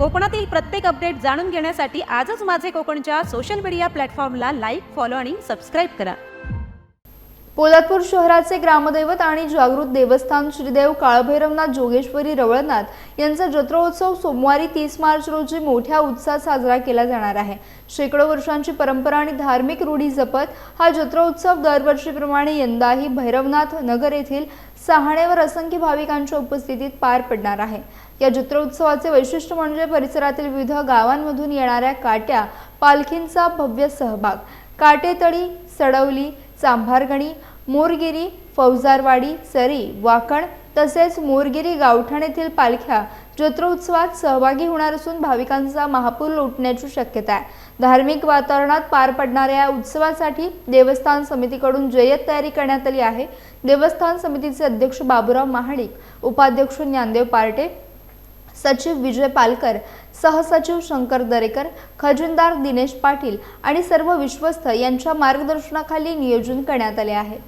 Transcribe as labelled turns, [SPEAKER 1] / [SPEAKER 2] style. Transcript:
[SPEAKER 1] कोकणातील प्रत्येक अपडेट जाणून घेण्यासाठी आजच माझे कोकणच्या सोशल मीडिया प्लॅटफॉर्मला लाईक, फॉलो आणि सबस्क्राईब करा।
[SPEAKER 2] पोलादपूर शहराचे ग्रामदैवत आणि जागृत देवस्थान श्रीदेव काळभैरवनाथ जोगेश्वरी रवळनाथ यांचा जत्रोत्सव सोमवारी 30 मार्च रोजी मोठ्या उत्साहात साजरा केला जाणार आहे। शेकडो वर्षांची परंपरा आणि धार्मिक रूढी जपत हा जत्रोत्सव दरवर्षीप्रमाणे यंदाही भैरवनाथ नगर येथील सहाणेवर असंख्य भाविकांच्या उपस्थितीत पार पडणार आहे। या जत्रोत्सवाचे वैशिष्ट्य म्हणजे परिसरातील विविध गावांमधून येणाऱ्या काट्या पालखींचा भव्य सहभाग। काटेतळी, सडवली, चांभारगणी, मोरगिरी, फौजारवाडी, सरी, वाकण तसेच मोरगिरी गावठाण येथील पालख्या जत्रोत्सवात सहभागी होणार असून भाविकांचा महापूर लोटण्याची शक्यता आहे। धार्मिक वातावरणात पार पडणाऱ्या या उत्सवासाठी देवस्थान समितीकडून जय्यत तयारी करण्यात आली आहे। देवस्थान समितीचे अध्यक्ष बाबूराव महाडिक, उपाध्यक्ष ज्ञानदेव पार्टे, सचिव विजय पालकर, सहसचिव शंकर दरेकर, खजिनदार दिनेश पाटील आणि सर्व विश्वस्त यांच्या मार्गदर्शनाखाली नियोजन करण्यात आले आहे।